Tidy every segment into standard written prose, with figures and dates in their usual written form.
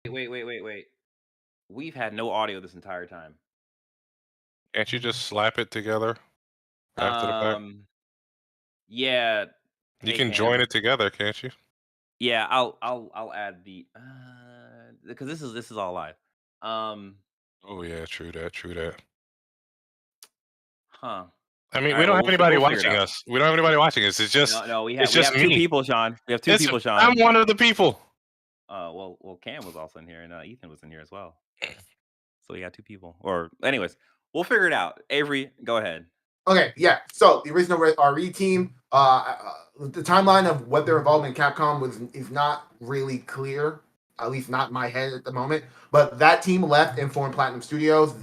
Wait. We've had no audio this entire time. Can't you just slap it together after the fact? Um, yeah. You Hey can join Cam. it together, can't you? Yeah, I'll add the because this is all live. Um, Oh yeah, true that, true that. huh. I mean, All we right. don't Well, have anybody we'll figure it watching out. us. We don't have anybody watching us. No, we It's have just two me. people, Sean. We have two people, I'm Sean. one of the people. Well, Cam was also in here, and Ethan was in here as well. So we got two people. Or, anyways, we'll figure it out. Avery, go ahead. Okay, yeah. So the original RE team, the timeline of what their involvement in Capcom is not really clear, at least not in my head at the moment. But that team left and formed Platinum Studios.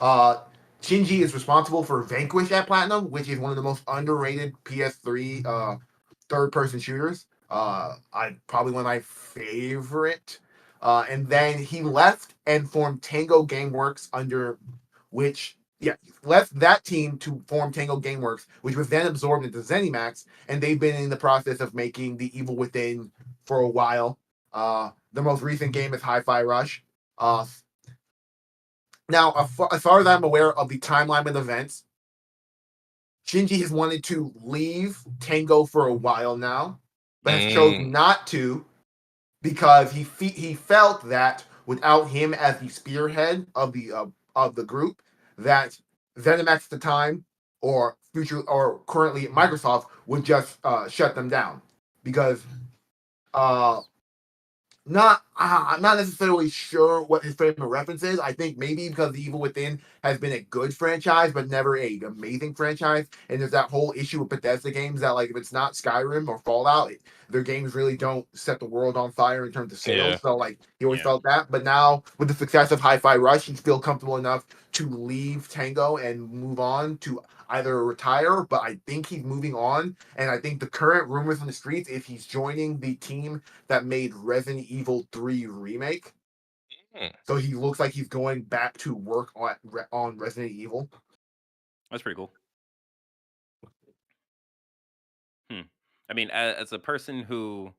Shinji is responsible for Vanquish at Platinum, which is one of the most underrated PS3 third-person shooters. Probably one of my favorite. And then he left and formed Tango Gameworks, under which left that team to form Tango Gameworks, which was then absorbed into ZeniMax, and they've been in the process of making The Evil Within for a while. The most recent game is Hi-Fi Rush. Now, as far as I'm aware of the timeline of events, Shinji has wanted to leave Tango for a while now, but has chosen not to because he felt that without him as the spearhead of the group, that ZeniMax at the time or currently Microsoft would just shut them down because I'm not necessarily sure what his frame of reference is. I think maybe because The Evil Within has been a good franchise, but never a amazing franchise. And there's that whole issue with Bethesda games that, like, if it's not Skyrim or Fallout, their games really don't set the world on fire in terms of sales. Yeah. So, like, he always felt that. But now, with the success of Hi-Fi Rush, he's feel comfortable enough to leave Tango and move on to either retire, but I think he's moving on. And I think the current rumors in the streets is he's joining the team that made Resident Evil 3 remake. So he looks like he's going back to work on Resident Evil. That's pretty cool. I mean, as a person who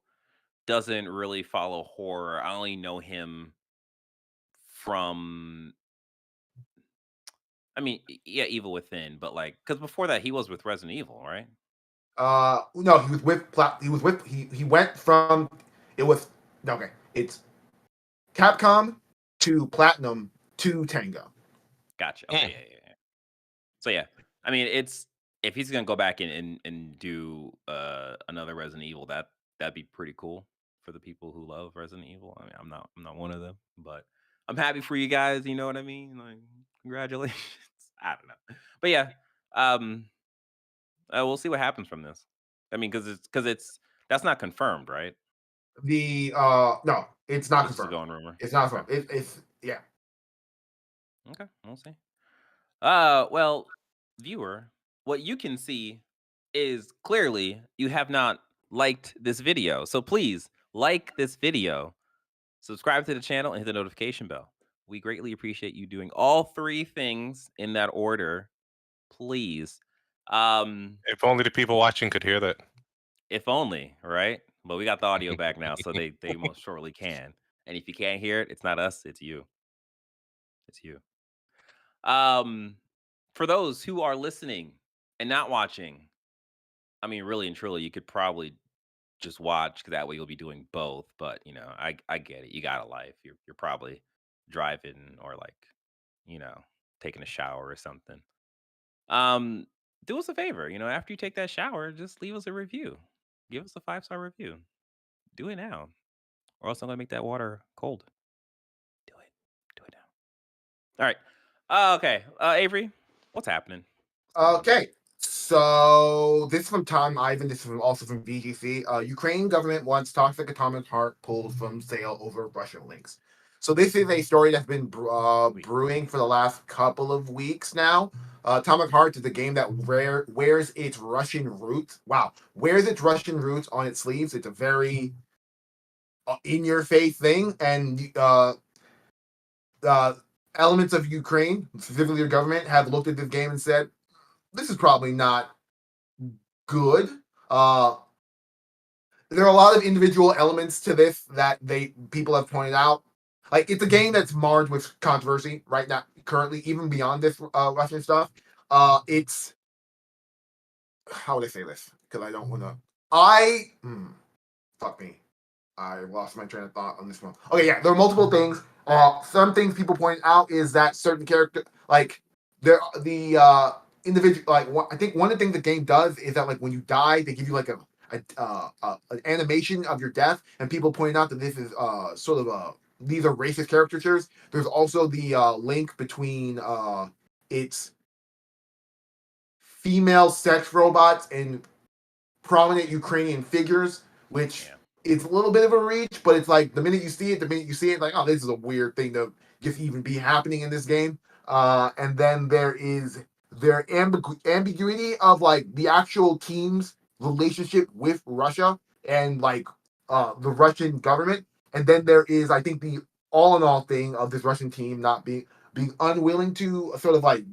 doesn't really follow horror, I only know him from, I mean, yeah, Evil Within, but like, because before that he was with Resident Evil, right? No, he was with he went from it's Capcom to Platinum to Tango. Gotcha. Okay, yeah. So yeah, I mean, it's if he's gonna go back and do another Resident Evil, that'd be pretty cool for the people who love Resident Evil. I mean, I'm not one of them, but I'm happy for you guys. You know what I mean? Like, congratulations. I don't know, but yeah, um, we'll see what happens from this. I mean, because it's that's not confirmed, right? No, it's not This is a confirmed. going rumor. It's not Okay. confirmed. It's yeah. Okay, we'll see. Well, viewer, what you can see is clearly you have not liked this video. So please like this video, subscribe to the channel, and hit the notification bell. We greatly appreciate you doing all three things in that order, please. If only the people watching could hear that. If only, right? But we got the audio back now, so they most surely can. And if you can't hear it, it's not us, it's you. It's you. For those who are listening and not watching, I mean, really and truly, you could probably just watch 'cause that way you'll be doing both. But you know, I get it. You got a life. You're probably driving or like, you know, taking a shower or something. Um, do us a favor, after you take that shower, just leave us a review. Give us a 5-star review. Do it now. Or else I'm gonna make that water cold. Do it. Do it now. All right. Okay. Avery, what's happening? Okay. So this is from Tom Ivan. This is also from VGC. Ukraine government wants toxic atomic heart pulled from sale over Russian links. So this is a story that's been brewing for the last couple of weeks now. Atomic Heart is a game that wears its Russian roots. Wow, wears its Russian roots on its sleeves. It's a very in-your-face thing, and elements of Ukraine, specifically the government, have looked at this game and said, "This is probably not good." There are a lot of individual elements to this that people have pointed out. like it's a game that's marred with controversy right now, currently, even beyond this Russian stuff. It's how would I say this? Because I don't want to. Fuck me. I lost my train of thought on this one. Okay, yeah, there are multiple things. Some things people point out is that certain character, like the individual, like I think one of the things the game does is that like when you die, they give you like an animation of your death, and people point out that this is sort of these are racist caricatures. There's also the link between its female sex robots and prominent Ukrainian figures, which is a little bit of a reach, but it's like the minute you see it, like, oh, this is a weird thing to just even be happening in this game. And then there is their ambiguity of like the actual team's relationship with Russia and like the Russian government. And then there is, I think, the all in all thing of this Russian team not being unwilling to sort of like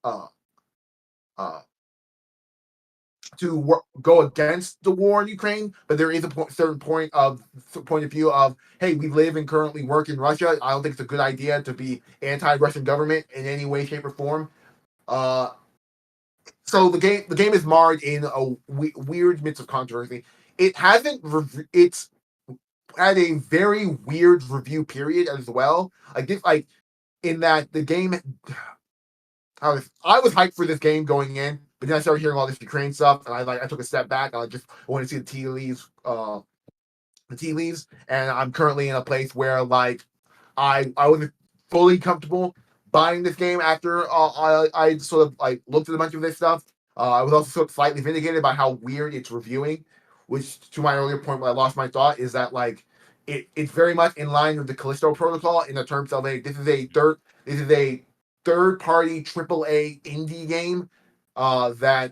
uh uh to go against the war in Ukraine, but there is a certain point of view of, hey, we live and currently work in Russia. I don't think it's a good idea to be anti-Russian government in any way, shape, or form. Uh, so the game is marred in a weird midst of controversy. It hasn't. It's had a very weird review period as well. Like in that the game. I was hyped for this game going in, but then I started hearing all this Ukraine stuff, and I took a step back. I just wanted to see the tea leaves, and I'm currently in a place where like I wasn't fully comfortable buying this game after I sort of like looked at a bunch of this stuff. I was also sort of slightly vindicated by how weird it's reviewing, which to my earlier point where I lost my thought is that like it's very much in line with the Callisto Protocol in the terms of this is a third party AAA indie game that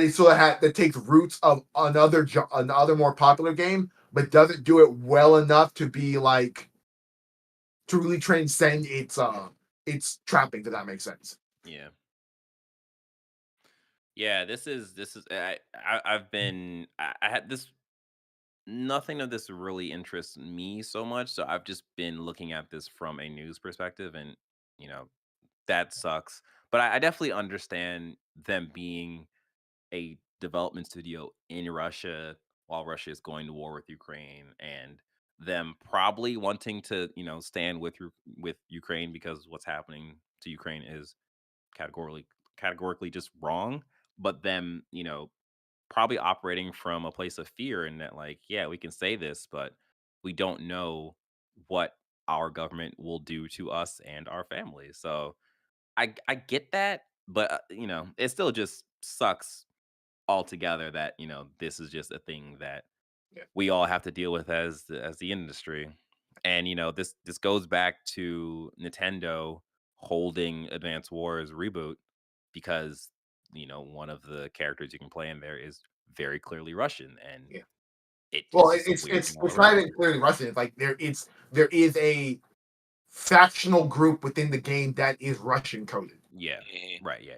is sort of that takes roots of another more popular game, but doesn't do it well enough to be like to really transcend its trappings. If that makes sense. Yeah. Yeah, this is I've been I had this nothing of this really interests me so much, so I've just been looking at this from a news perspective, and you know, that sucks. But I definitely understand them being a development studio in Russia while Russia is going to war with Ukraine, and them probably wanting to, stand with Ukraine because what's happening to Ukraine is categorically just wrong. But them, probably operating from a place of fear, and that like, yeah, we can say this, but we don't know what our government will do to us and our families. So I get that, but it still just sucks altogether that this is just a thing that Yeah. we all have to deal with as the industry. And this goes back to Nintendo holding Advance Wars reboot because one of the characters you can play in there is very clearly Russian, and Yeah. it's Well, just a weird thing all it's not around. even clearly Russian. It's like there is a factional group within the game that is Russian coded. Yeah. Right. Yeah.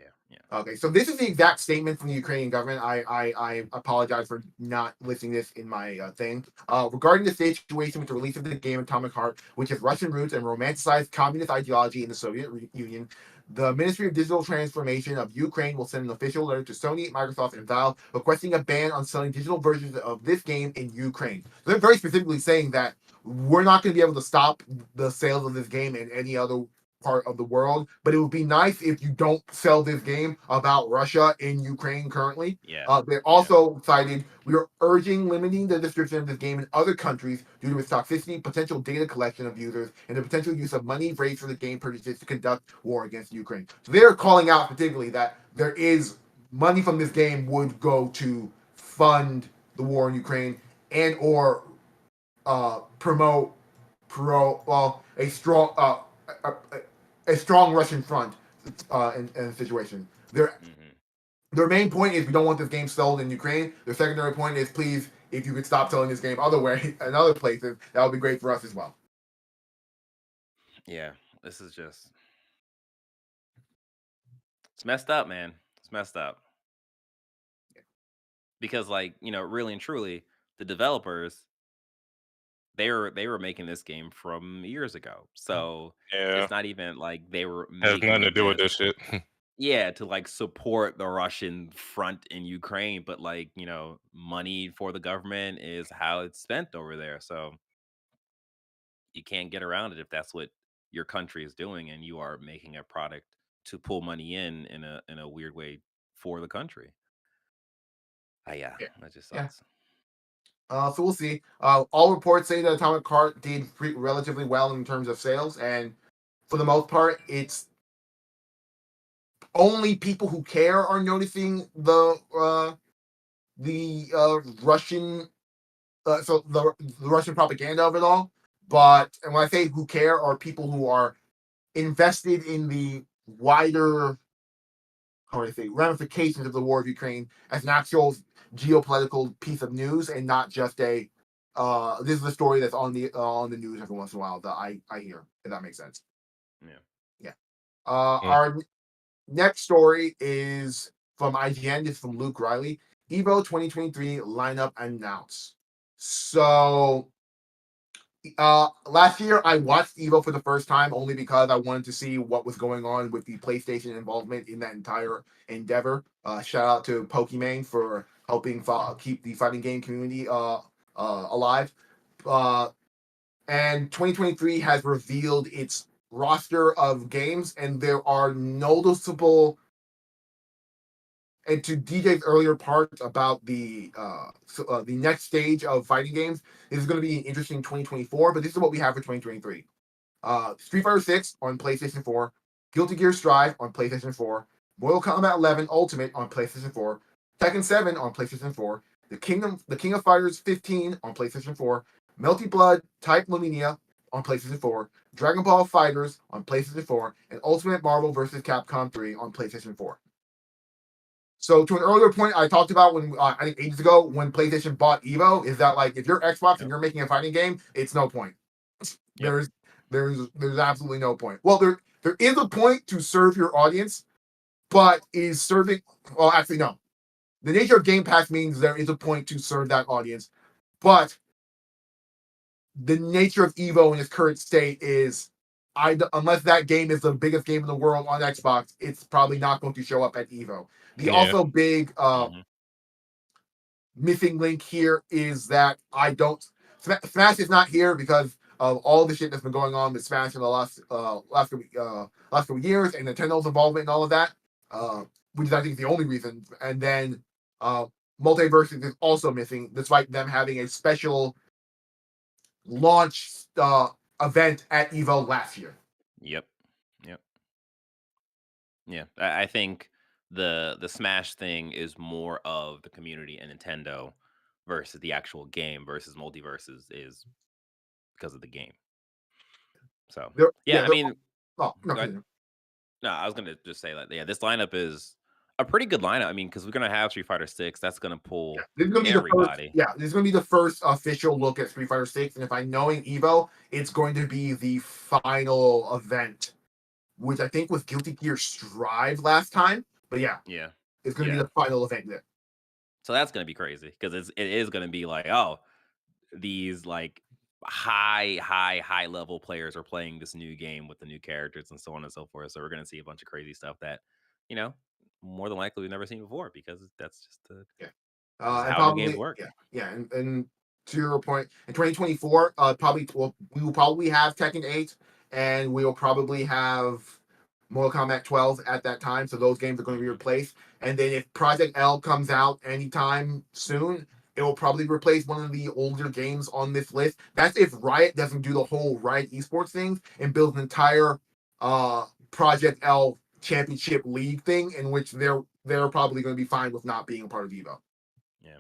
Okay, so this is the exact statement from the Ukrainian government. I apologize for not listing this in my thing. Regarding the situation with the release of the game Atomic Heart, which has Russian roots and romanticized communist ideology in the Soviet Union, the Ministry of Digital Transformation of Ukraine will send an official letter to Sony, Microsoft, and Valve requesting a ban on selling digital versions of this game in Ukraine. So they're very specifically saying that we're not going to be able to stop the sales of this game in any other part of the world, but it would be nice if you don't sell this game about Russia in Ukraine currently. Yeah. They also cited we are urging limiting the distribution of this game in other countries due to its toxicity, potential data collection of users, and the potential use of money raised for the game purchases to conduct war against Ukraine. So they're calling out particularly that there is money from this game would go to fund the war in Ukraine and or promote a strong a, a strong Russian front in a situation. Their main point is we don't want this game sold in Ukraine. Their secondary point is please, if you could stop selling this game other way in other places, that would be great for us as well. Yeah. This is just it's messed up, man. It's messed up. Because like, really and truly, the developers, they were making this game from years ago. So Yeah, it's not even like they were has making nothing to it do with just this shit. yeah, to like support the Russian front in Ukraine, but like, money for the government is how it's spent over there. So you can't get around it if that's what your country is doing and you are making a product to pull money in a weird way for the country. Yeah, Yeah. that just Yeah. sucks. So we'll see. All reports say that Atomic Heart did relatively well in terms of sales, and for the most part, it's only people who care are noticing the Russian the Russian propaganda of it all. But and when I say who care are people who are invested in the wider how do I say ramifications of the war of Ukraine as an actual geopolitical piece of news and not just a this is the story that's on the news every once in a while that I hear, if that makes sense. Yeah. Yeah. Mm. Our next story is from IGN. This is from Luke Riley. Evo 2023 lineup announced. So last year I watched Evo for the first time only because I wanted to see what was going on with the PlayStation involvement in that entire endeavor. Shout out to Pokemon for helping keep the fighting game community alive. Uh, and 2023 has revealed its roster of games, and there are noticeable. And to DJ's earlier part about the next stage of fighting games, this is going to be an interesting 2024. But this is what we have for 2023. Street Fighter 6 on PlayStation 4, Guilty Gear Strive on PlayStation 4, Mortal Kombat 11 Ultimate on PlayStation 4, Tekken 7 on PlayStation 4, the King of Fighters 15 on PlayStation 4, Melty Blood Type Luminia on PlayStation 4, Dragon Ball Fighters on PlayStation 4, and Ultimate Marvel vs. Capcom 3 on PlayStation 4. So to an earlier point I talked about when I think ages ago when PlayStation bought Evo is that like if you're Xbox and Yep. you're making a fighting game, it's no point. Yep. There's absolutely no point. Well, there is a point to serve your audience, but is serving well actually no. The nature of Game Pass means there is a point to serve that audience, but the nature of Evo in its current state is unless that game is the biggest game in the world on Xbox, it's probably not going to show up at Evo. The Yeah, also big Hmm. missing link here is that I don't Smash is not here because of all the shit that's been going on with Smash in the last couple years and Nintendo's involvement and all of that, which is I think the only reason. And then uh, Multiverses is also missing, despite them having a special launch event at Evo last year. Yep. Yep. Yeah. I think the Smash thing is more of the community and Nintendo versus the actual game versus multiverses is because of the game. So yeah, Yeah, I they're, mean, oh no, go ahead. continue. No, I was gonna just say that. Yeah, this lineup is a pretty good lineup. I mean, because we're gonna have Street Fighter 6, that's gonna Yeah, pull this is gonna be the first. everybody. Yeah, this is gonna be the first official look at Street Fighter 6, and if I knowing Evo, it's going to be the final event, which I think was Guilty Gear Strive last time. But yeah, Yeah, it's gonna be yeah. the final event there. So that's gonna be crazy because it is gonna be like, oh, these like high level players are playing this new game with the new characters and so on and so forth. So we're gonna see a bunch of crazy stuff that, you know, more than likely we've never seen before because that's just Yeah, this is and how new games probably work. yeah, and to your point, in 2024, we will probably have Tekken 8, and we will probably have Mortal Kombat 12 at that time. So those games are going to be Mhm. replaced. And then if Project L comes out anytime soon, it will probably replace one of the older games on this list. That's if Riot doesn't do the whole Riot esports thing and build an entire Project L championship league thing in which they're probably going to be fine with not being a part of Evo. Yeah.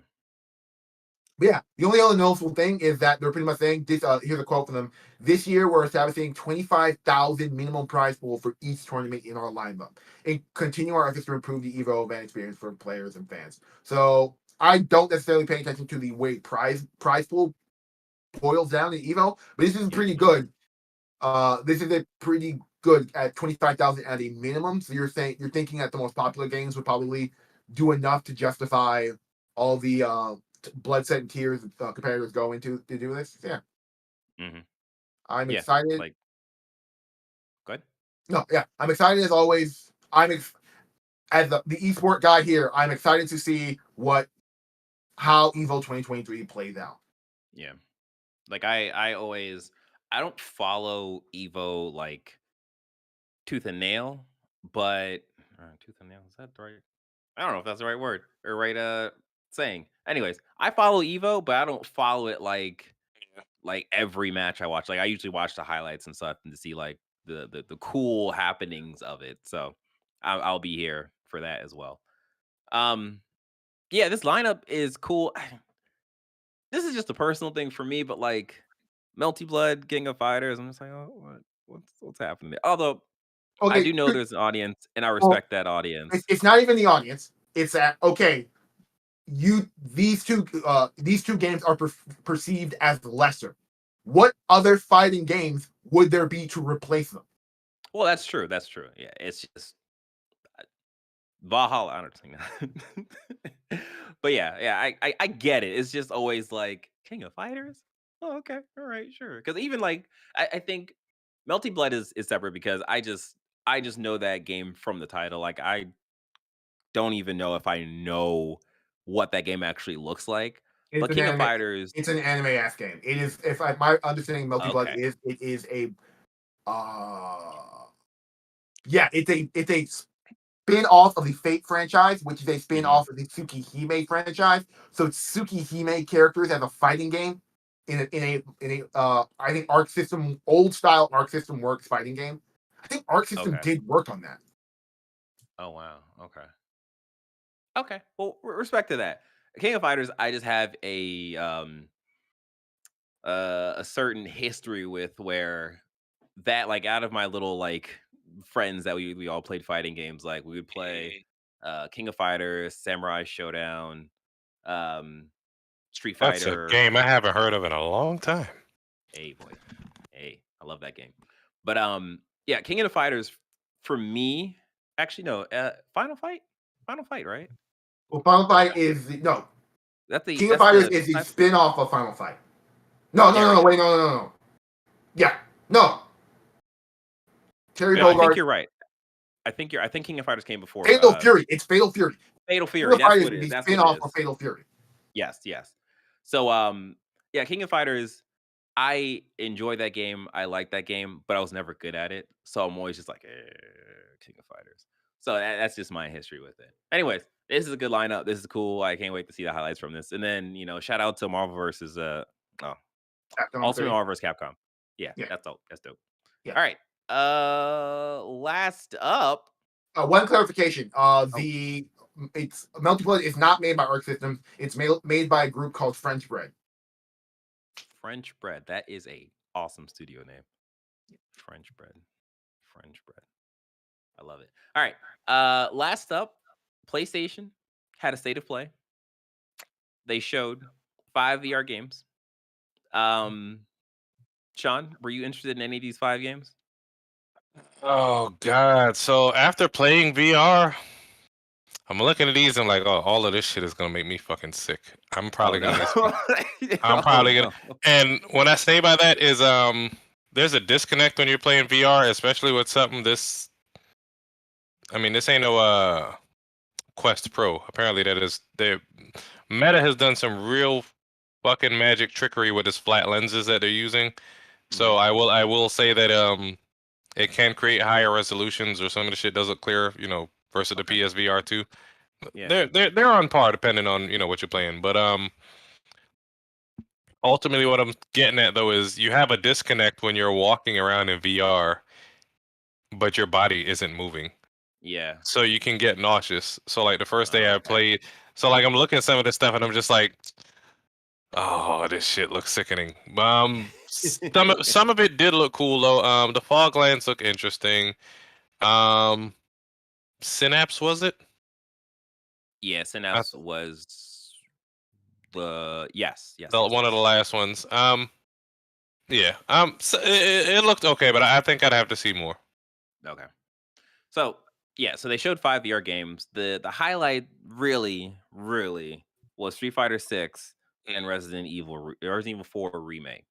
But yeah, the only other noticeable thing is that they're pretty much saying this. Here's a quote from them: "This year, we're establishing 25,000 minimum prize pool for each tournament in our lineup, and continue our efforts to improve the Evo event experience for players and fans." So I don't necessarily pay attention to the way prize pool boils down in Evo, but this is Yep. pretty good. This is a pretty good at 25,000 at a minimum. So you're thinking that the most popular games would probably do enough to justify all the blood, sweat, and tears competitors go into to do this. Yeah, Hmm. I'm Yeah, excited. like, good. No, yeah, I'm excited as always. As the esport guy here, I'm excited to see how Evo 2023 plays out. Yeah, like I don't follow Evo like tooth and nail, but tooth and nail, is that the right? I don't know if that's the right word or right saying. Anyways, I follow Evo, but I don't follow it like every match I watch. Like I usually watch the highlights and stuff and to see like the cool happenings of it. So I'll be here for that as well. Um, yeah, this lineup is cool. This is just a personal thing for me, but like Melty Blood, King of Fighters, I'm just like, oh, what's happening there? Although I Okay, do know there's an audience, and I well, respect that audience. it's not even the audience. It's that okay. These two games are perceived as lesser. What other fighting games would there be to replace them? Well, that's true. That's true. Yeah, it's just Valhalla. I don't think that. But yeah, I get it. It's just always like King of Fighters. Oh, okay, all right, sure. Because even like I think Melty Blood is separate because I just know that game from the title. Like I don't even know if I know what that game actually looks like. It's But an King of anime. Fighters, It's an anime ass game. It is. If my understanding of Multi Blood okay, is, it is a yeah, it's a spin off of the Fate franchise, which is a spin hmm, off of the Tsukihime franchise. So it's Tsukihime characters as a fighting game in a I think Arc System old style Arc System Works fighting game. I think Arc System okay. did work on that. Oh wow, okay. Okay. Well, respect to that. King of Fighters, I just have a certain history with where that like out of my little like friends that we all played fighting games, like we would play Mm. King of Fighters, Samurai Showdown, um Street That's a Fighter. game I haven't heard of in a long time. Hey boy. Hey, I love that game. But yeah, King of the Fighters for me, actually no, Final Fight? Final Fight, right? Well, Final Fight is no King of That's Fighters the is the spin off of Final Fight. No, no, there no, we no, go. wait, no, no, no, no. Yeah, no. Terry Yeah, No, I think Bogard, you're right. I think King of Fighters came before Fatal Fury. It's Fatal Fury. Fatal King Fury. of That's Fighters what is it is. the That's spin what it off of is. Fatal Fury. Yes, yes. So yeah, King of Fighters, I enjoy that game. I like that game, but I was never good at it. So I'm always just like King of Fighters. So that's just my history with it. Anyways, this is a good lineup. This is cool. I can't wait to see the highlights from this. And then, shout out to Marvel versus oh, Capcom Ultimate 3. Marvel versus Capcom. Yeah, Yeah, that's dope. That's dope. yeah. All right. Last up. One clarification. Oh, The it's Multiplayer is not made by Arc Systems. It's made by a group called French Bread. French Bread. That is a awesome studio name. French Bread. French Bread. I love it. All right. Last up, PlayStation had a state of play. They showed 5 VR games. Um, Sean, were you interested in any of these 5 games? Oh God! So after playing VR, I'm looking at these and like, oh, all of this shit is gonna make me fucking sick. I'm Oh probably no. gonna get some. I'm Oh probably gonna. no. And when I say by that is, there's a disconnect when you're playing VR, especially with something this. I mean, this ain't no Quest Pro. Apparently, that is the Meta has done some real fucking magic trickery with its flat lenses that they're using. So Mhm. I will say that it can create higher resolutions, or some of the shit does look clearer, versus the Okay. PSVR2. Yeah. They're on par depending on what you're playing. But ultimately, what I'm getting at though is you have a disconnect when you're walking around in VR, but your body isn't moving. Yeah. So you can get nauseous. So like the first day I Okay. played, so like I'm looking at some of this stuff and I'm just like, oh, this shit looks sickening. Some of it did look cool though. The fog lands look interesting. Um, Synapse was it? Yeah, I, Synapse was the yes, yes, the yes, one of the yes. last ones. Yeah. So it looked okay, but I think I'd have to see more. Okay. So yeah, so they showed 5 VR games. The highlight really was Street Fighter 6 and Mm. Resident Evil 4 remake.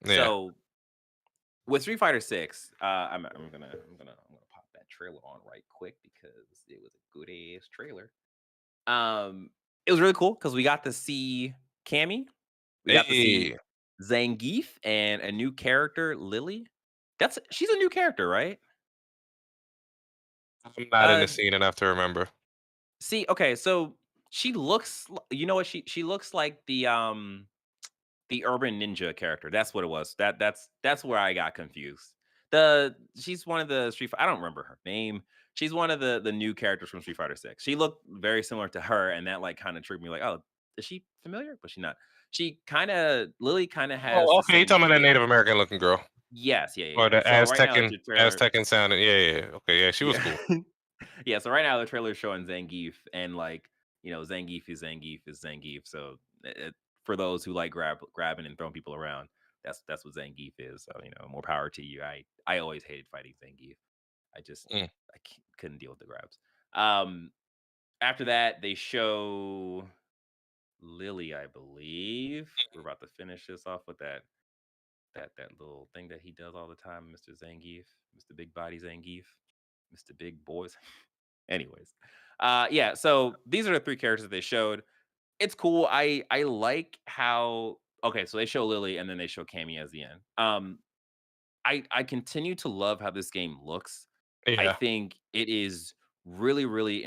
Yeah. So with Street Fighter 6, I'm gonna pop that trailer on right quick because it was a good ass trailer. It was really cool because we got to see Cammy, we got to see Hey, Zangief, and a new character, Lily. She's a new character, right? I'm not in Uh, the scene enough to remember. see, okay, so she looks, you know what? She looks like the urban ninja character. That's what it was. That's where I got confused. She's one of the I don't remember her name. She's one of the new characters from Street Fighter 6. She looked very similar to her, and that like kind of tricked me. Like, oh, is she familiar? But she not. She kind of Lily kind of has Oh, the okay. You same talking about that shape. Native American looking girl, Yes, yeah, yeah, or yeah. the So right now it's your trailer. Aztecan sounding? Yeah, yeah. Okay, yeah, she was Yeah. cool. Yeah, so right now the trailer is showing Zangief, and like, Zangief is Zangief is Zangief. So for those who like grabbing and throwing people around, that's what Zangief is. So more power to you. I always hated fighting Zangief. I just Mm. couldn't deal with the grabs. Um, After that they show Lily, I believe. We're about to finish this off with that little thing that he does all the time, Mr. Zangief, Mr. Big Body Zangief, Mr. Big Boys. Anyways, yeah. So these are the three characters that they showed. It's cool. I like how okay. So they show Lily and then they show Cammy as the end. I continue to love how this game looks. I Yeah, think it is really really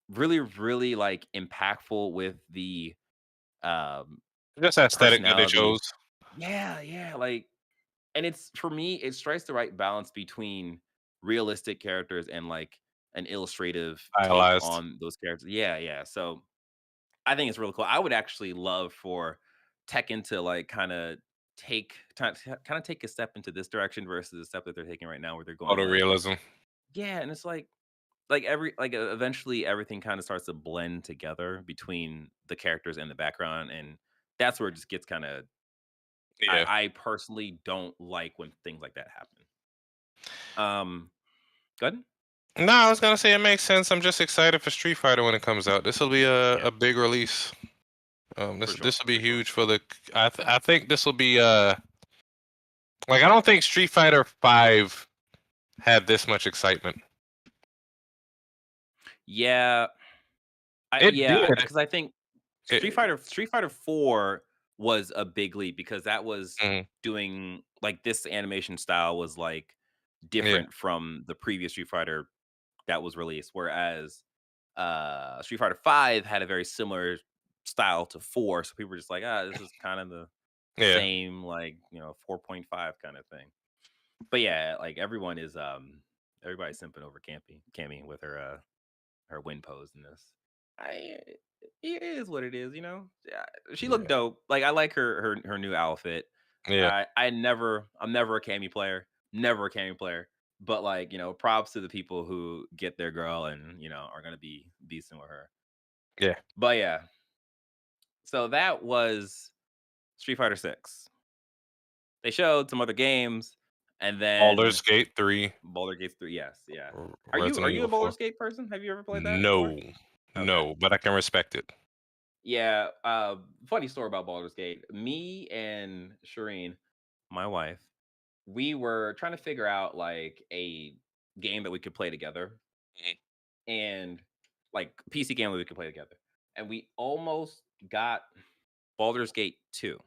really really like impactful with the um just aesthetic that they chose. personality. Yeah, yeah. Like, and it's for me, it strikes the right balance between realistic characters and like an illustrative take Stylized. on those characters. Yeah, yeah. So I think it's really cool. I would actually love for Tekken to like kind of take a step into this direction versus the step that they're taking right now, where they're going like, Photorealism. yeah, and it's eventually everything kind of starts to blend together between the characters and the background, and that's where it just gets kind of. Yeah. I personally don't like when things like that happen. Go ahead. No, I was gonna say it makes sense. I'm just excited for Street Fighter when it comes out. This will be Yeah, a big release. for This sure, will be for sure. huge for the. I think this will be like I don't think Street Fighter 5 had this much excitement. Yeah, It did. because I think It, Street Fighter 4 was a big leap because that was mhm, doing like this animation style was like yeah, different from the previous Street Fighter that was released, whereas Street Fighter 5 had a very similar style to 4, so people were just like, this is kind of the yeah, same, like 4.5 kind of thing. But yeah, like everybody's simping over Cammy with her win pose in this. I It is what it is, you know. Yeah, she looked yeah, dope. Like I like her new outfit. yeah, I'm never a Cammy player, never a Cammy player. But like props to the people who get their girl and are gonna be beasting with her. yeah. But yeah, so that was Street Fighter 6. They showed some other games, and then Baldur's Gate 3, Boulder Gate 3. Yes, yeah. Are Resident you a Evil Boulder 4. Skate person? Have you ever played that before? No, Okay. no, but I can respect it. Yeah, funny story about Baldur's Gate. Me and Shireen, my wife, we were trying to figure out like a game that we could play together Mhm. and like PC game that we could play together. And we almost got Baldur's Gate 2.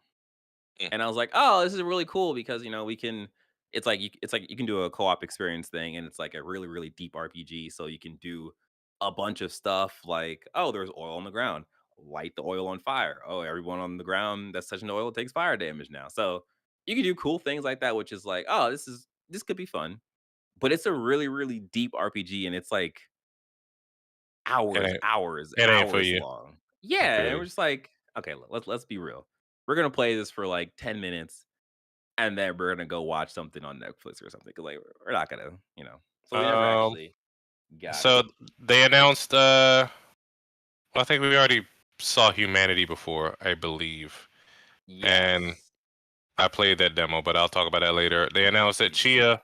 Mm. And I was like, "Oh, this is really cool because we can." It's like you can do a co-op experience thing, and it's like a really really deep RPG. So you can do a bunch of stuff like, oh, there's oil on the ground, light the oil on fire. Oh, everyone on the ground that's touching the oil takes fire damage now. So you can do cool things like that, which is like, oh, this could be fun. But it's a really really deep RPG, and it's like It hours, ain't, hours, it ain't for hours you. long. I Yeah, feel and you. we're just like, okay, let's be real. We're gonna play this for like 10 minutes and then we're gonna go watch something on Netflix or something. 'Cause like we're not gonna. So we never Um, actually got it. so they announced. I think we already saw Humanity before, I believe, and Yes. I played that demo, but I'll talk about that later. They announced that Mhm. Chia,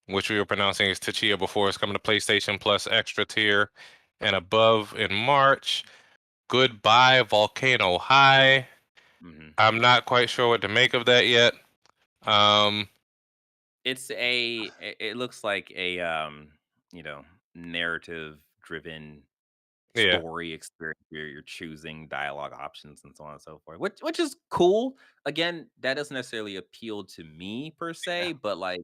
which we were pronouncing as Tachia before, is coming to PlayStation Plus Extra Tier and above in March. Goodbye, Volcano High. I'm not quite sure what to make of that yet. It looks like a narrative driven Yeah. story experience where you're choosing dialogue options and so on and so forth, which is cool. Again, that doesn't necessarily appeal to me per Yeah. se, but like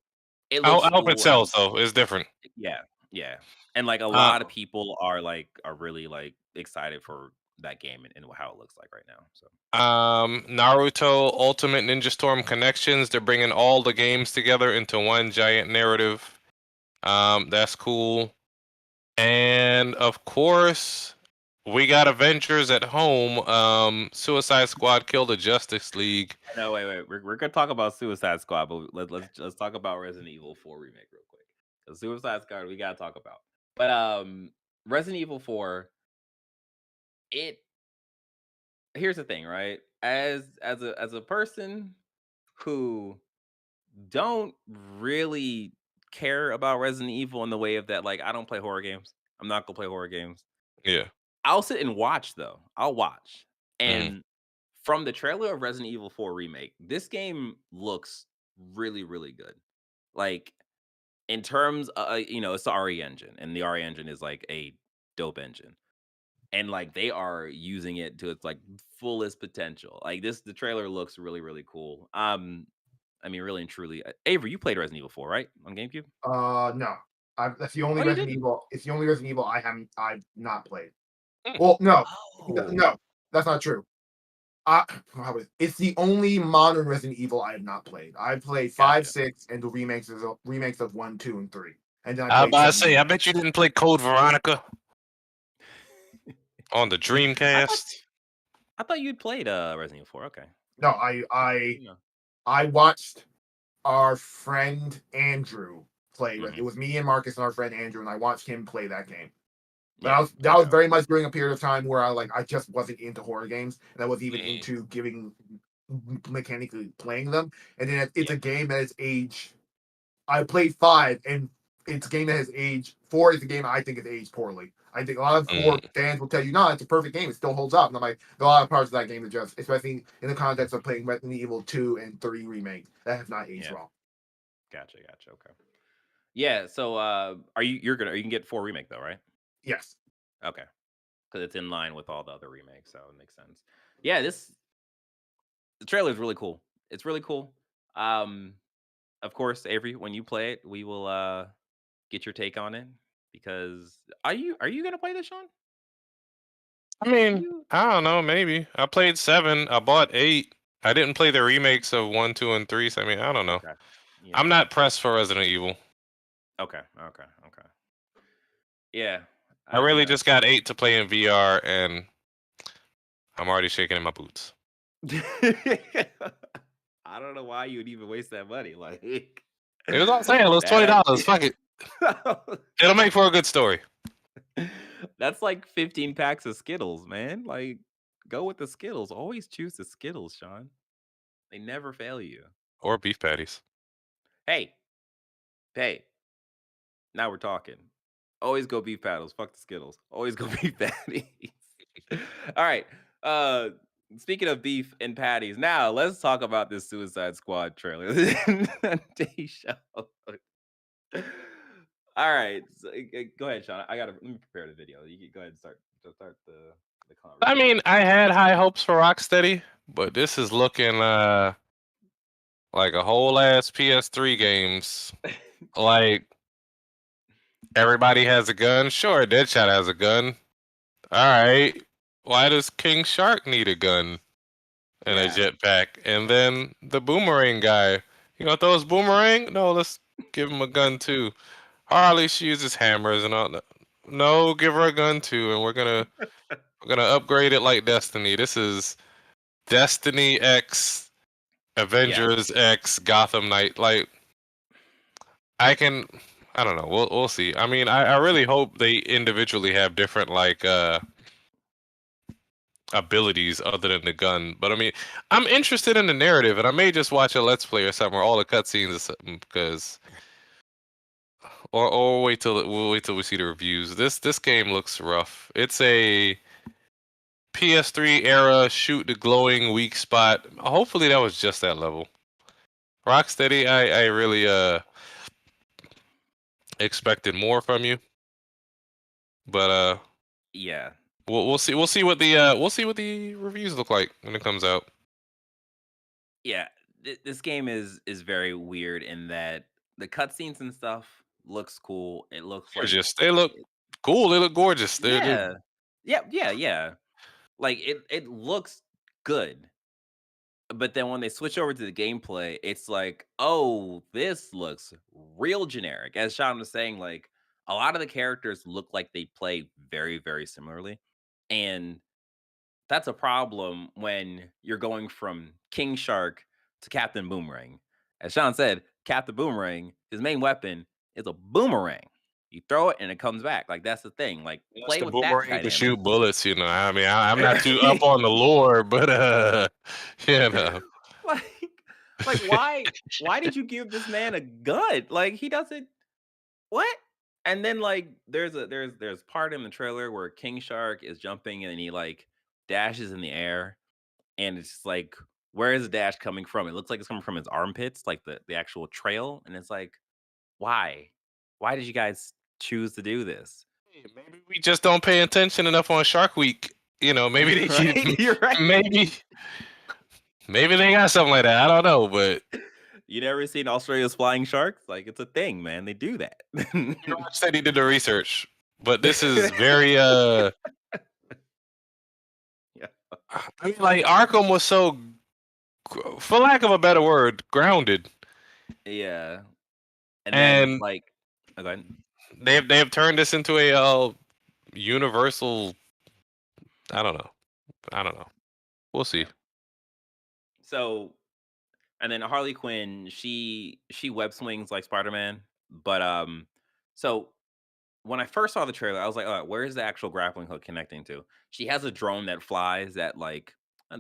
it I looks hope it cool. And sells though. It's different. yeah, yeah, and like a Uh, lot of people are really like excited for that game and how it looks like right now. So Naruto Ultimate Ninja Storm Connections. They're bringing all the games together into one giant narrative. That's cool. And of course, we got Avengers at home. Suicide Squad killed the Justice League. no, wait, we're gonna talk about Suicide Squad, but let's talk about Resident Evil 4 remake real quick. Because Suicide Squad we gotta talk about, but Resident Evil 4, it here's the thing, right? As a person who don't really care about Resident Evil in the way of that, like I don't play horror games. I'm not gonna play horror games. Yeah. I'll sit and watch though. I'll watch. Mhm. And from the trailer of Resident Evil 4 remake, this game looks really, really good. Like in terms it's the RE engine, and the RE engine is like a dope engine. And like they are using it to its like fullest potential. Like the trailer looks really, really cool. I mean, really and truly, Avery, you played Resident Evil 4, right, on GameCube? No. That's the only Oh, you Resident didn't? Evil. It's the only Resident Evil I've not played. Hmm. Well, no, Oh, no, that's not true. It's the only modern Resident Evil I have not played. I played 5, gotcha. 6, and the remakes of 1, 2, and 3, and then I I was played about to 7. say, I bet you didn't play Code Veronica on the I thought Dreamcast. I thought you'd played Resident Evil 4. Okay. No, Yeah. I watched our friend Andrew play. It Hmm. was me and Marcus and our friend Andrew, and I watched him play that game. But Yeah. that Okay. was very much during a period of time where I just wasn't into horror games, and I wasn't even Mhm. into giving mechanically playing them. And then it's Yeah. a game that is age. I played 5, and it's a game that has aged. 4 is a game I think is aged poorly. I think a lot of horror Mm. fans will tell you, no, it's a perfect game. It still holds up. And I'm like, there are a lot of parts of that game that just, especially in the context of playing Resident Evil 2 and 3 remake, that have not aged Yeah. well. Gotcha. Okay. Yeah. So, are you can get 4 remake though, right? Yes. Okay, because it's in line with all the other remakes, so it makes sense. Yeah, the trailer is really cool. It's really cool. Um, of course, Avery, when you play it, we will get your take on it because are you gonna play this, Sean? I mean, You I don't know. Maybe I played 7. I bought 8. I didn't play the remakes of 1, 2, and 3. So I mean, I don't know. okay? I'm Yeah. not pressed for Resident Evil. Okay. Yeah. I I really uh just got 8 to play in VR, and I'm already shaking in my boots. I don't know why you would even waste that money. Like It was on sale. It was that $20. Fuck it. It'll make for a good story. that's like 15 packs of Skittles, man. Like go with the Skittles. Always choose the Skittles, Sean. They never fail you. Or beef patties. Hey, hey, now we're talking. Always go beef paddles. Fuck the Skittles. Always go beef patties. All right. Uh Speaking of beef and patties, now let's talk about this Suicide Squad trailer. Day show. All right. So, go ahead, Sean. Let me prepare the video. You can go ahead and start the I conversation. mean, I had high hopes for Rocksteady, but this is looking like a whole ass PS3 games. Like everybody has a gun. Sure, Deadshot has a gun. All right. Why does King Shark need a gun and a Yeah. jetpack? And then the boomerang guy. You gonna throw his boomerang? No, let's give him a gun too. Harley, she uses hammers and all that. No, give her a gun too, and we're gonna upgrade it like Destiny. This is Destiny X, Yeah. Avengers X, Gotham Knight. Like I don't know. We'll see. I mean, I really hope they individually have different like abilities other than the gun. But I mean, I'm interested in the narrative, and I may just watch a Let's Play or something, or all the cutscenes or something, because or we'll wait till we see the reviews. This game looks rough. It's a PS3 era shoot the glowing weak spot. Hopefully that was just that level. Rocksteady, I really expected more from you, but Yeah. we'll see what the reviews look like when it comes out. Yeah. This game is very weird in that the cutscenes and stuff looks cool. It looks like Gorgeous. They look cool. They look gorgeous. They're yeah. Yeah. Like it looks good. But then when they switch over to the gameplay, it's like, oh, this looks real generic. As Sean was saying, like a lot of the characters look like they play very, very similarly. And that's a problem when you're going from King Shark to Captain Boomerang. As Sean said, Captain Boomerang, his main weapon is a boomerang. You throw it and it comes back. Like that's the thing. Like That's play the with that boomerang to dynamic. shoot bullets, you know. I mean, I'm not too up on the lore, but you know. like, like why did you give this man a gun? Like he doesn't what? And then like there's part in the trailer where King Shark is jumping and he like dashes in the air and it's just like where is the dash coming from? It looks like it's coming from his armpits, like the actual trail. And it's like, why? Why did you guys choose to do this? Hey, maybe we just don't pay attention enough on Shark Week. You know, maybe they Right? You're right. maybe they got something like that. I don't know, but You never seen Australia's flying sharks? Like it's a thing, man. They do that. Rock said he did the research. But this is very Yeah. I mean, like Arkham was so, for lack of a better word, grounded, Yeah. And then and like oh, go ahead. they've turned this into a universal. I don't know. We'll see. Yeah. So and then Harley Quinn, she web swings like Spider-Man. But so when I first saw the trailer, I was like, "Oh, where is the actual grappling hook connecting to?" She has a drone that flies that like Yeah.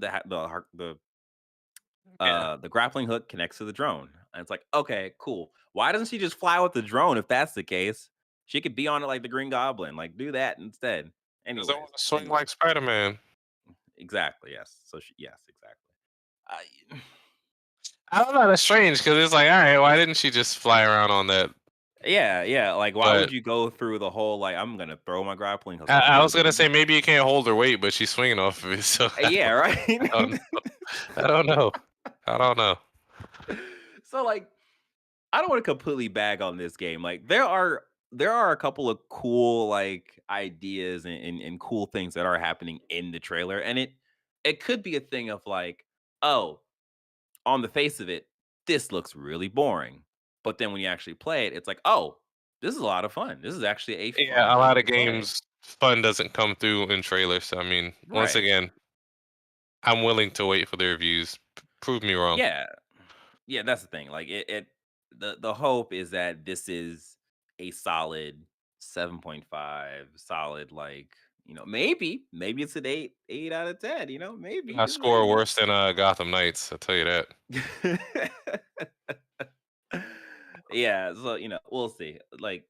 the grappling hook connects to the drone. And it's like, okay, cool. Why doesn't she just fly with the drone if that's the case? She could be on it like the Green Goblin. Like do that instead. Because I Anyways, want to swing anyways. like Spider-Man. Exactly. Yes. So yes, exactly. I, I don't know. That's strange because it's like, all right, why didn't she just fly around on that? yeah. Like, why would But you go through the whole like I'm gonna throw my grappling hook? Like, I dude, was gonna say maybe you can't hold her weight, but she's swinging off of it. So yeah, right. don't, I don't know. I don't know. So like, I don't want to completely bag on this game. Like, there are a couple of cool like ideas and cool things that are happening in the trailer, and it could be a thing of like, oh, on the face of it, this looks really boring. But then when you actually play it, it's like, oh, this is a lot of fun. This is actually a fun Yeah, a game lot of to play. games fun doesn't come through in trailers. So, I mean, once Right. again, I'm willing to wait for the reviews. Prove me wrong. Yeah. Yeah, that's the thing. Like the hope is that this is a solid 7.5, solid like, maybe it's an 8 out of 10, maybe, I just score maybe. worse than Gotham Knights. I'll tell you that. Yeah, so we'll see. Like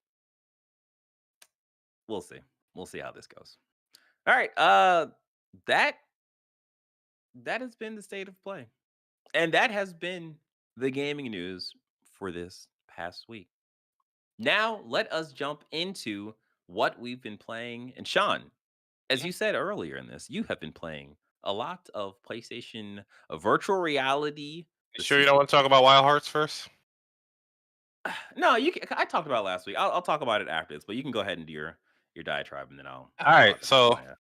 we'll see. We'll see how this goes. All right, that that has been the state of play. And that has been the gaming news for this past week. Now, let us jump into what we've been playing. And Sean, as Mhm. you said earlier in this, you have been playing a lot of PlayStation virtual reality You sure you don't want to facetious. talk about Wild Hearts first? No, you can, I talked about it last week. I'll talk about it after this, but you can go ahead and do your diatribe and then All I'll right. talk about So mine.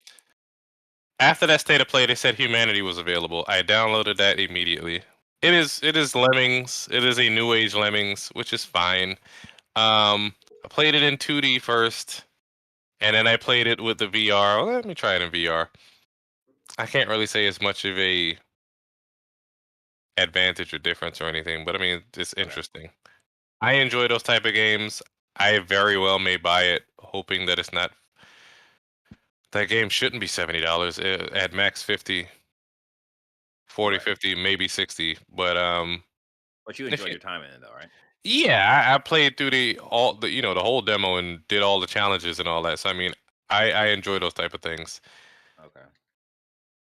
after that state of play, they said Humanity was available. I downloaded that immediately. It is Lemmings. It is a new age Lemmings, which is fine. I played it in 2D first, and then I played it with the VR. Well, let me try it in VR. I can't really say as much of a advantage or difference or anything, but I mean it's Okay. interesting. I enjoy those type of games. I very well may buy it, hoping that it's not. That game shouldn't be $70. At max 50, 40, Right. 50, maybe 60. But But you if enjoyed you, your time in it though, right? yeah, I played through the whole demo and did all the challenges and all that. So I mean, I enjoy those type of things. Okay.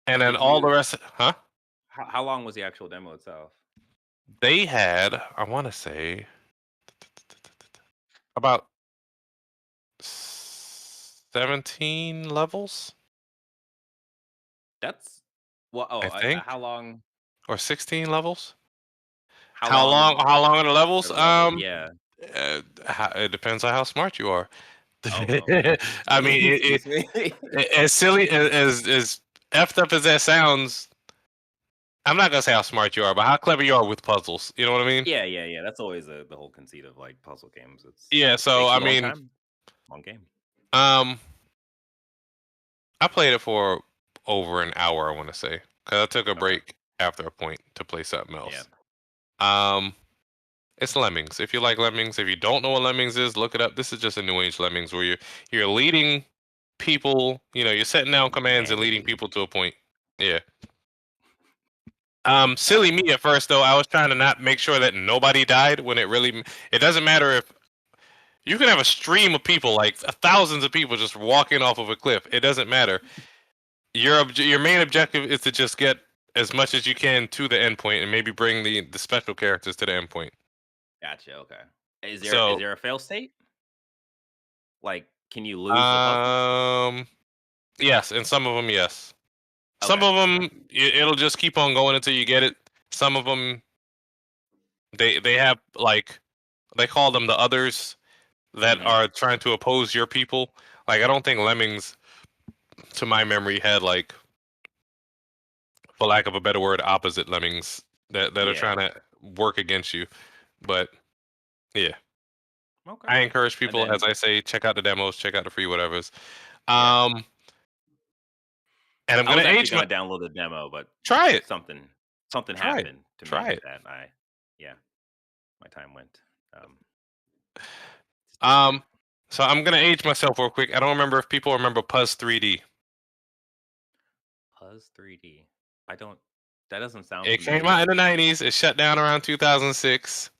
And then Did all the you? rest, huh? How long was the actual demo itself? They had, I want to say, about 17 levels, That's well. I Oh, think, how long? or 16 levels. How long? How long are the levels? Are the levels? Yeah. It depends on how smart you are. Oh, okay. I mean, Excuse me. as silly as effed up as that sounds, I'm not gonna say how smart you are, but how clever you are with puzzles. You know what I mean? Yeah, yeah, yeah. That's always the whole conceit of like puzzle games. It's Yeah. So takes I you a long mean, time, long game. um, I played it for over an hour. I want to say because I took a Okay. break after a point to play something Yeah. else. Um, it's Lemmings. If you like Lemmings, if you don't know what Lemmings is, look it up. This is just a new age Lemmings where you're leading people. You know, you're setting down commands and leading Humanity. people to a point. Yeah. Silly Okay. me at first though. I was trying to not make sure that nobody died when it doesn't matter if you can have a stream of people like thousands of people just walking off of a cliff. It doesn't matter. Your main objective is to just get as much as you can to the endpoint and maybe bring the special characters to the endpoint. Gotcha. Okay. Is So, there a fail state? Like, can you lose the puzzle? um, yes, and some of them, yes. Some Okay. of Okay. them, it'll just keep on going until you get it. Some of them, they have like they call them the others that Hmm. are trying to oppose your people. Like I don't think Lemmings, to my memory, had like, for lack of a better word, opposite Lemmings that are Yeah. trying to work against you. But yeah, Okay. I encourage And people, as then I say, check out the demos, check out the free whatevers. yeah, Um, and I'm I gonna was actually age my gonna download the demo, but try it, something something try it, happened to try make it. that yeah, my time went um disappeared. Um, so I'm gonna age myself real quick. I don't remember if people remember Puzz 3D. Puzz 3D. I don't. That doesn't sound It came out familiar. in the 90s. It shut down around 2006.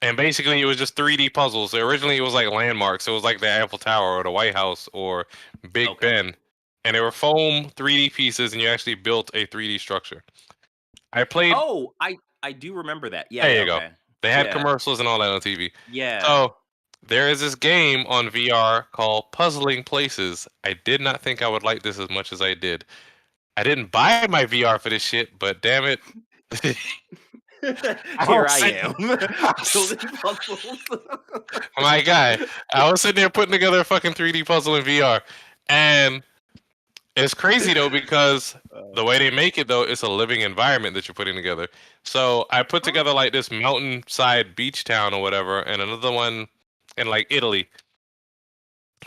And basically, it was just 3D puzzles. Originally, it was like landmarks. It was like the Eiffel Tower or the White House or Big Okay. Ben. And they were foam 3D pieces, and you actually built a 3D structure. I played. Oh, I do remember that. Yeah. There Yeah. you go. Okay. They had Yeah. commercials and all that on TV. Yeah. So there is this game on VR called Puzzling Places. I did not think I would like this as much as I did. I didn't buy my VR for this shit, but damn it. I Here was I sitting, am building puzzles. my guy, I was sitting there putting together a fucking 3D puzzle in VR. And it's crazy though because the way they make it though, it's a living environment that you're putting together. So I put Oh. together like this mountainside beach town or whatever, and another one in like Italy.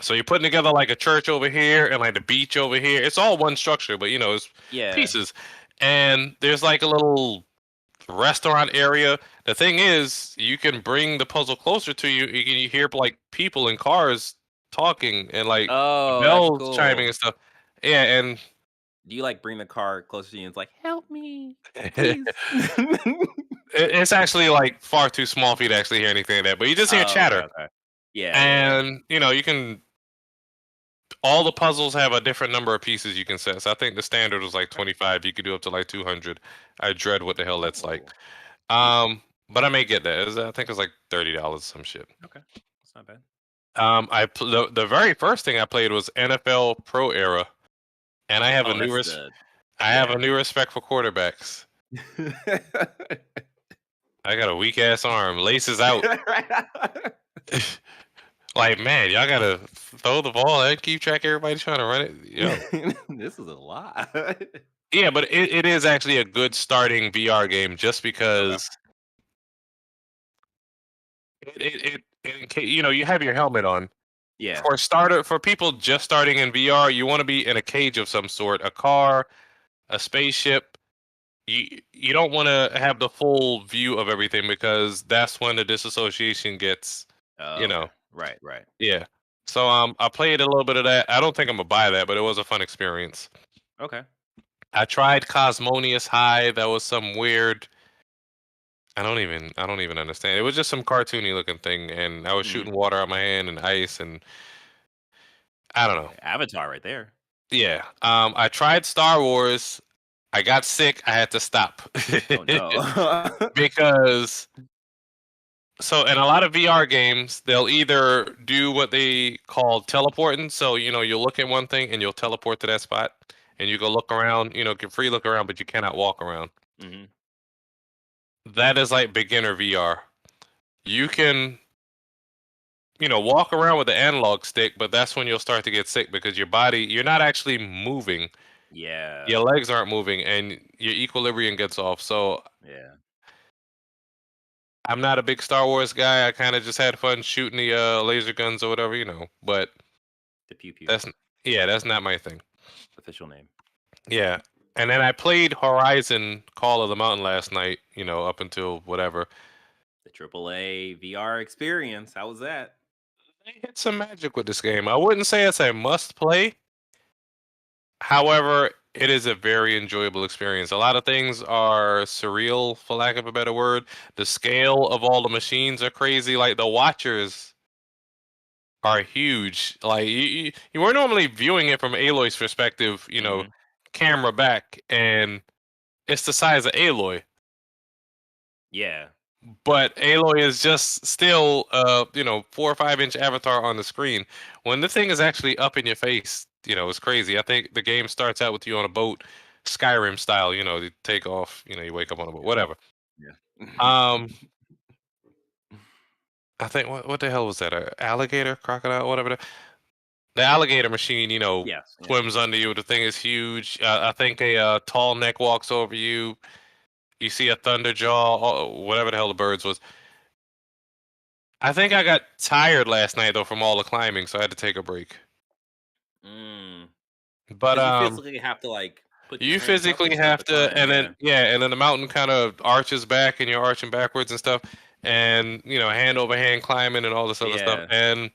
So you're putting together like a church over here and like the beach over here. It's all one structure, but you know, it's Yeah. pieces. And there's like a little restaurant area. The thing is, you can bring the puzzle closer to you. You hear like people in cars talking and like Oh, that's bells chiming cool. and stuff. Yeah, and Do you like bring the car closer to you and it's like, help me, it- please? it's actually like far too small for you to actually hear anything of that. But you just hear Oh, okay, chatter, okay. Yeah, yeah, yeah. and you know you can. All the puzzles have a different number of pieces you can set. So I think the standard was like Okay. 25. You could do up to like 200. I dread what the hell that's like. Oh, decent. But I may get that. I think it's like $30 some shit. Okay, that's not bad. The very first thing I played was NFL Pro Era, and Oh, that's the I have a yeah. new respect for quarterbacks. I got a weak ass arm, laces out. Like man, y'all gotta throw the ball and keep track of everybody trying to run it. Yo, This is a lot. yeah, but it is actually a good starting VR game just Okay. because you know you have your helmet on. Yeah. For people just starting in VR, you want to be in a cage of some sort, a car, a spaceship. You don't want to have the full view of everything because that's when the disassociation gets, Oh, you okay. know, Right, right. yeah. So I played a little bit of that. I don't think I'm gonna buy that, but it was a fun experience. Okay. I tried Cosmonius High. That was some weird. I don't even understand. It was just some cartoony looking thing, and I was Mhm. shooting water out my hand and ice, and I don't know. Avatar right there. Yeah. I tried Star Wars. I got sick. I had to stop Oh no. because so in a lot of VR games, they'll either do what they call teleporting. So you'll look at one thing and you'll teleport to that spot, and you go look around. Can free look around, but you cannot walk around. Hmm. That is like beginner VR. You can walk around with the analog stick, but that's when you'll start to get sick because you're not actually moving. Yeah. Your legs aren't moving, and your equilibrium gets off. So Yeah. I'm not a big Star Wars guy. I kind of just had fun shooting the laser guns or whatever, But The pew pew. that's yeah, that's not my thing. Official name. Yeah, and then I played Horizon Call of the Mountain last night. Up until whatever. The AAA VR experience. How was that? They hit some magic with this game. I wouldn't say it's a must play. However, it is a very enjoyable experience. A lot of things are surreal, for lack of a better word. The scale of all the machines are crazy. Like the Watchers are huge. Like you were normally viewing it from Aloy's perspective, Hmm. camera back, and it's the size of Aloy. Yeah. But Aloy is just still 4 or 5 inch avatar on the screen. When the thing is actually up in your face, it's crazy. I think the game starts out with you on a boat, Skyrim style. You take off. You wake up on a boat, whatever. Yeah. Um, I think what the hell was that? A alligator, crocodile, whatever. The alligator machine, Yes. Yeah. swims under you. The thing is huge. I think a tall neck walks over you. You see a thunderjaw, whatever the hell the birds was. I think I got tired last night though from all the climbing, so I had to take a break. Mm. But Because you physically have to like put your you hands up physically and stuff have to to, climb. and Yeah. then and then the mountain kind of arches back, and you're arching backwards and stuff, and hand over hand climbing and all this other stuff, Yeah. and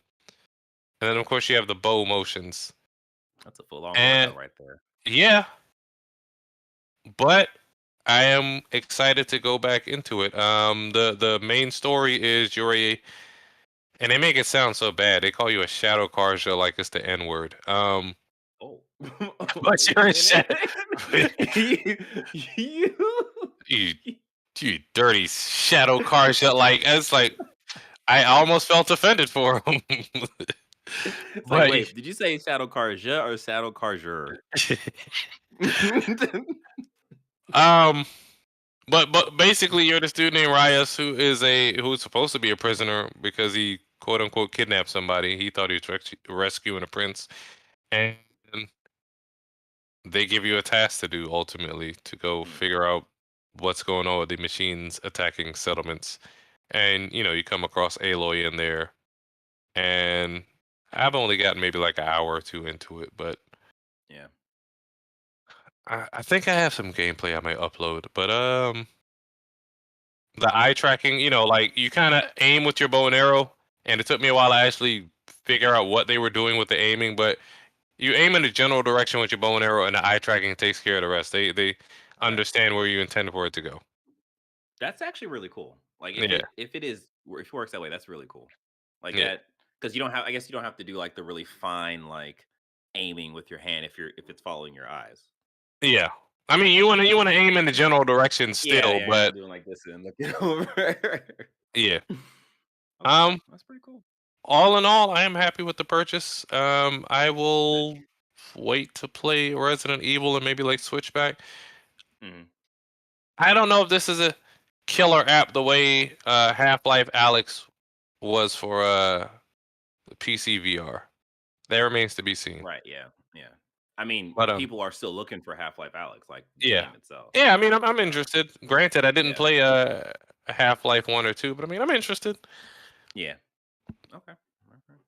then of course you have the bow motions, That's a full on and workout right there. yeah, but I am excited to go back into it. The main story is and they make it sound so bad. They call you a shadow carja like it's the N word. Oh. But Wait a you're a minute. shadow. you, you, you dirty shadow carja. Like it's like I almost felt offended for him. It's like, But wait, did you say Shadow Carja or Shadow Carjure? um, but basically, you're this dude named Rias who's supposed to be a prisoner because he quote unquote kidnapped somebody. He thought he was rescuing a prince, and they give you a task to do ultimately to go Mm, figure out what's going on with the machines attacking settlements. And you come across Aloy in there, and I've only gotten maybe like an hour or two into it, but yeah. I think I have some gameplay I might upload. But the eye tracking, like you kind of aim with your bow and arrow, and it took me a while to actually figure out what they were doing with the aiming, but you aim in the general direction with your bow and arrow, and the eye tracking takes care of the rest. They Okay. understand where you intend for it to go. That's actually really cool. Like Yeah, if it works that way, that's really cool. Like yeah, that because you don't have I guess you don't have to do like the really fine like aiming with your hand if it's following your eyes. yeah. I mean, you wanna aim in the general direction Yeah, still, yeah, you're but not doing like this and looking over. yeah. Okay, Um, that's pretty cool. all in all, I am happy with the purchase. I will wait to play Resident Evil and maybe like switch back. Mhm. I don't know if this is a killer app the way Half-Life Alex was for PC VR. That remains to be seen. Right, yeah, yeah. I mean, But people are still looking for Half-Life Alex, like the yeah, game itself. yeah. I mean, I'm So, interested. Granted, I didn't yeah, play Half-Life 1 or 2, but I mean, I'm interested. yeah. Okay. Okay.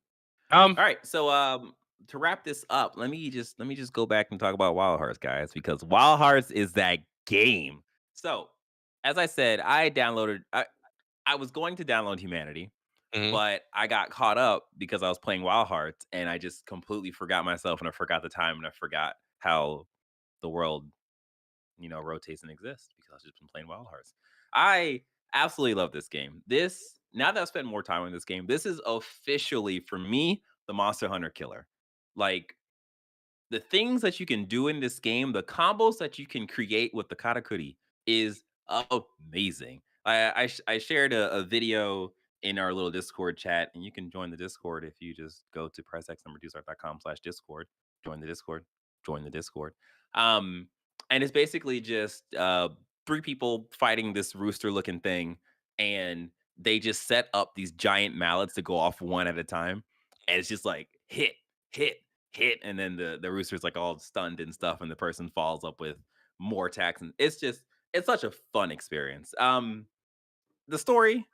Um, All right. So, to wrap this up, let me just go back and talk about Wild Hearts, guys, because Wild Hearts is that game. So, as I said, I was going to download Humanity, mhm. but I got caught up because I was playing Wild Hearts and I just completely forgot myself and I forgot the time and I forgot how the world rotates and exists because I've just been playing Wild Hearts. I absolutely love this game. This now that I've spent more time on this game, this is officially for me the Monster Hunter killer. Like the things that you can do in this game, the combos that you can create with the katakuri is amazing. I shared a video in our little Discord chat, and you can join the Discord if you just go to pressx2start.com/Discord. Join the Discord. Join the Discord. Um, and it's basically just three people fighting this rooster looking thing, and they just set up these giant mallets to go off one at a time, and it's just like hit, hit, hit, and then the rooster's like all stunned and stuff, and the person falls up with more attacks, and it's such a fun experience. The story,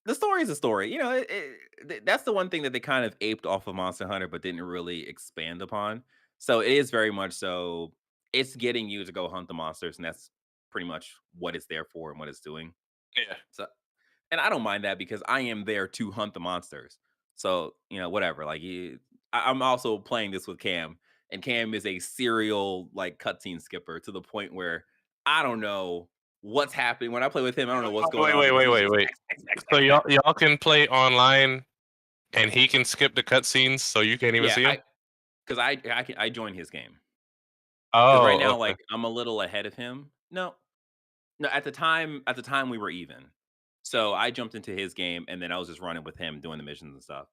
the story is a story. You know, that's the one thing that they kind of aped off of Monster Hunter, but didn't really expand upon. So it is very much so. It's getting you to go hunt the monsters, and that's pretty much what it's there for and what it's doing. Yeah. So, and I don't mind that because I am there to hunt the monsters. So, whatever. Like, I'm also playing this with Cam, and Cam is a serial like cutscene skipper to the point where I don't know what's happening when I play with him. I don't know what's going Wait, on wait, because wait, he's wait, just wait. So y'all can play online, and he can skip the cutscenes, so you can't even yeah, see him. because I join his game because right Oh, now okay. like I'm a little ahead of him. No, at the time we were even. So I jumped into his game and then I was just running with him doing the missions and stuff.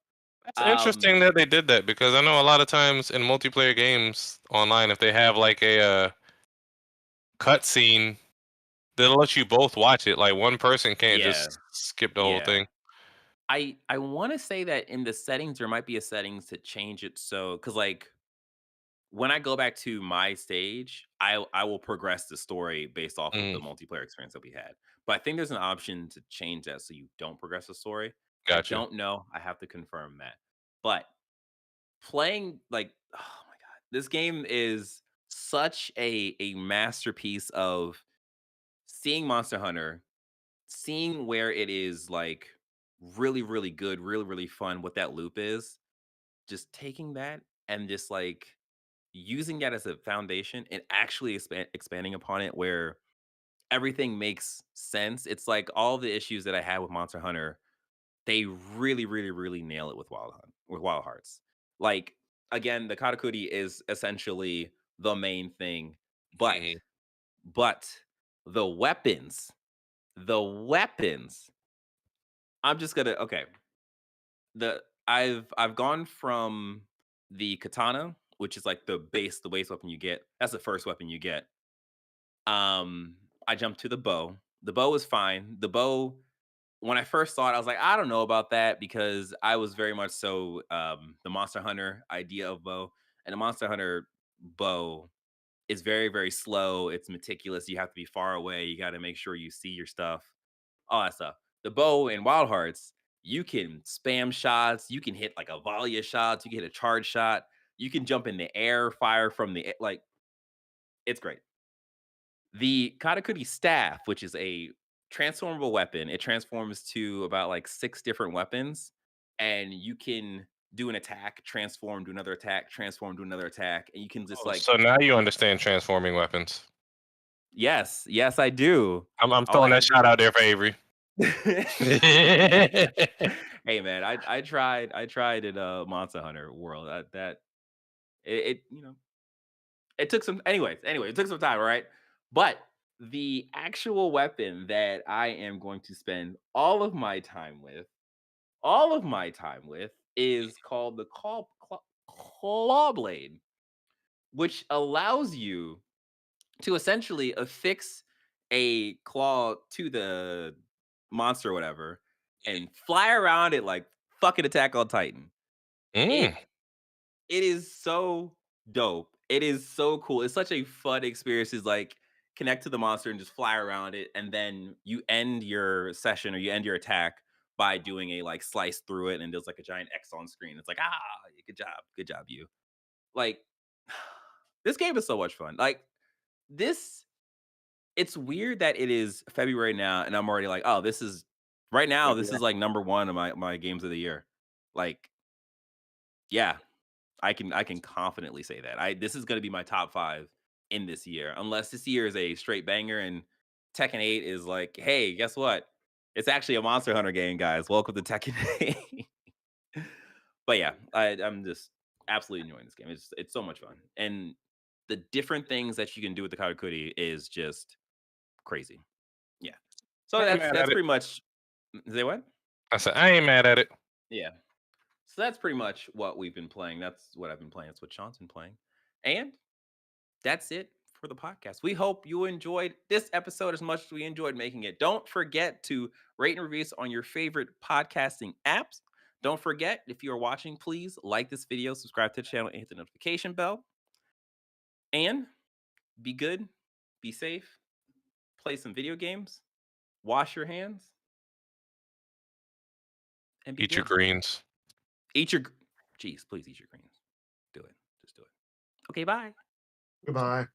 That's Um interesting that they did that because I know a lot of times in multiplayer games online, if they have like a cutscene, they'll let you both watch it. Like one person can't yeah, just skip the whole yeah. thing. I want to say that in the settings there might be a settings to change it so cuz like when I go back to my stage, I will progress the story based off of the Mm, multiplayer experience that we had. But I think there's an option to change that so you don't progress the story. I gotcha. don't know. I have to confirm that. But playing like oh my god, this game is such a masterpiece of seeing Monster Hunter, seeing where it is like really really good, really really fun what that loop is, just taking that and just like using that as a foundation and actually expanding upon it where everything makes sense. It's like all the issues that I had with Monster Hunter, they really, really, really nail it with Wild Hearts. Like again, the Katakuri is essentially the main thing, but Mhm. but the weapons, the weapons. I'm just gonna okay. I've gone from the katana, which is like the base weapon you get. That's the first weapon you get. I jumped to the bow. The bow is fine. The bow, when I first saw it, I was like, I don't know about that because I was very much so the Monster Hunter idea of bow. And the Monster Hunter bow is very, very slow. It's meticulous. You have to be far away. You got to make sure you see your stuff, all that stuff. The bow in Wild Hearts, you can spam shots. You can hit like a volley of shots. You can hit a charge shot. You can jump in the air, fire from the like. It's great. The Katakuri staff, which is a transformable weapon, it transforms to about like 6 different weapons, and you can do an attack, transform, do another attack, transform, do another attack, and you can just Oh, like so now you understand transforming weapons. yes, yes, I do. I'm All I throwing had that to do shot out there for Avery. Hey man, I tried in Monster Hunter World. It it took some anyway, it took some time, right? But the actual weapon that I am going to spend all of my time with is called the claw blade, which allows you to essentially affix a claw to the monster or whatever and fly around it like fucking Attack on Titan. It Mm. It is so dope. It is so cool. It's such a fun experience. Is like connect to the monster and just fly around it, and then you end your session or you end your attack by doing a like slice through it, and there's like a giant X on screen. It's like good job, you. Like this game is so much fun. Like this, it's weird that it is February now, and I'm already like, oh, this is right now. This is like number one of my games of the year. Like, yeah, I can confidently say that. This is gonna be my top 5 in this year, unless this year is a straight banger and Tekken 8 is like, "Hey, guess what? It's actually a Monster Hunter game, guys. Welcome to Tekken 8." But yeah, I'm just absolutely enjoying this game. It's so much fun, and the different things that you can do with the Katakuri is just crazy. Yeah. So I ain't that's mad at it. pretty much. Say what? I said I ain't mad at it. Yeah. So that's pretty much what we've been playing. That's what I've been playing. That's what Sean's been playing, and that's it for the podcast. We hope you enjoyed this episode as much as we enjoyed making it. Don't forget to rate and review us on your favorite podcasting apps. Don't forget, if you are watching, please like this video, subscribe to the channel, and hit the notification bell. And be good, be safe, play some video games, wash your hands, and be Eat your good. greens. Eat your, jeez, please eat your greens. Do it. Just do it. Okay, bye. Goodbye.